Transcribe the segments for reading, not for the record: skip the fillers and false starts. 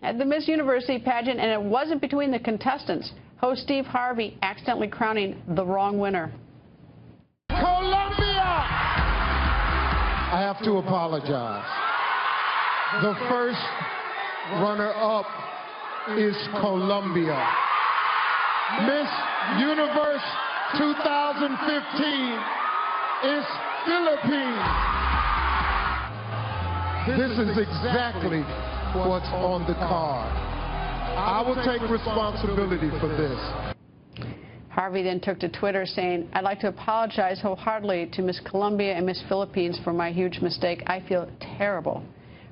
at the Miss University pageant, and it wasn't between the contestants. Host Steve Harvey accidentally crowning the wrong winner. Colombia! I have to apologize. The first runner-up is Colombia. Miss Universe 2015 is Philippines. This is exactly what's on the card. I will take responsibility for this. Harvey then took to Twitter saying, "I'd like to apologize wholeheartedly to Miss Colombia and Miss Philippines for my huge mistake. I feel terrible."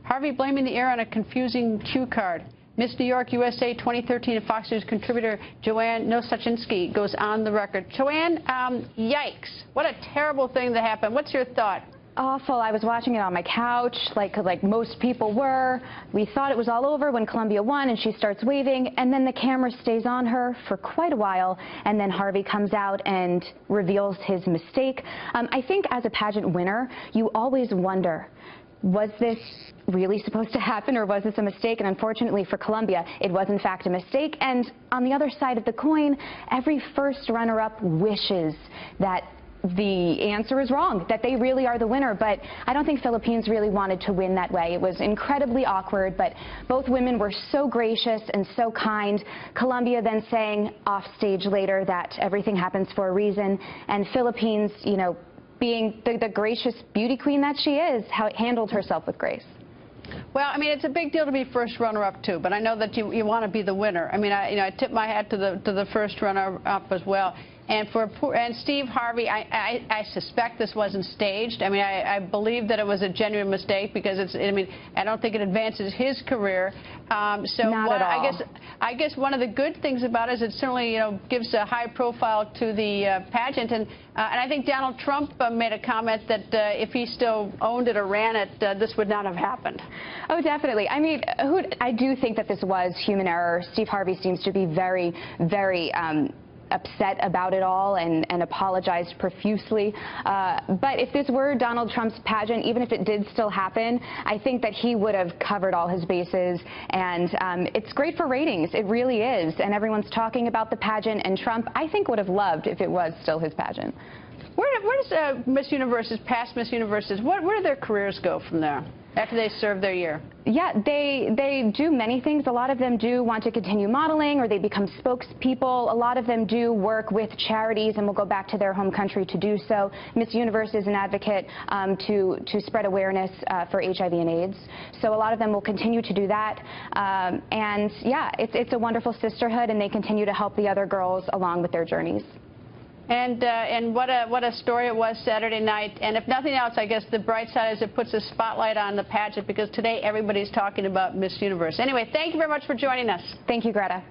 Harvey blaming the error on a confusing cue card. Miss New York USA 2013 and Fox News contributor Joanne Nosuchinsky goes on the record. Joanne, yikes. What a terrible thing that happened. What's your thought? Awful. I was watching it on my couch, like most people were. We thought it was all over when Colombia won, and she starts waving, and then the camera stays on her for quite a while, and then Harvey comes out and reveals his mistake. I think as a pageant winner, you always wonder, was this really supposed to happen, or was this a mistake? And unfortunately for Colombia, it was in fact a mistake. And on the other side of the coin, every first runner-up wishes that the answer is wrong, that they really are the winner. But I don't think Philippines really wanted to win that way. It was incredibly awkward, but both women were so gracious and so kind. Colombia then saying off stage later that everything happens for a reason, and Philippines, you know, being the gracious beauty queen that she is, handled herself with grace. Well, I mean, it's a big deal to be first runner-up too, but I know that you want to be the winner. I mean, I tip my hat to the first runner-up as well. And Steve Harvey, I suspect this wasn't staged. I mean, I believe that it was a genuine mistake because I don't think it advances his career. Not at all. I guess one of the good things about it is it certainly, gives a high profile to the pageant. And I think Donald Trump made a comment that if he still owned it or ran it, this would not have happened. Oh, definitely. I mean, I do think that this was human error. Steve Harvey seems to be very, very upset about it all and apologized profusely. But if this were Donald Trump's pageant, even if it did still happen, I think that he would have covered all his bases. And it's great for ratings. It really is. And everyone's talking about the pageant, and Trump, I think, would have loved if it was still his pageant. Where does Miss Universes, past Miss Universes, where do their careers go from there after they serve their year? Yeah, they do many things. A lot of them do want to continue modeling, or they become spokespeople. A lot of them do work with charities and will go back to their home country to do so. Miss Universe is an advocate to spread awareness for HIV and AIDS. So a lot of them will continue to do that. And yeah, it's a wonderful sisterhood, and they continue to help the other girls along with their journeys. And what a story it was Saturday night. And if nothing else, I guess the bright side is it puts a spotlight on the pageant, because today everybody's talking about Miss Universe. Anyway, thank you very much for joining us. Thank you, Greta.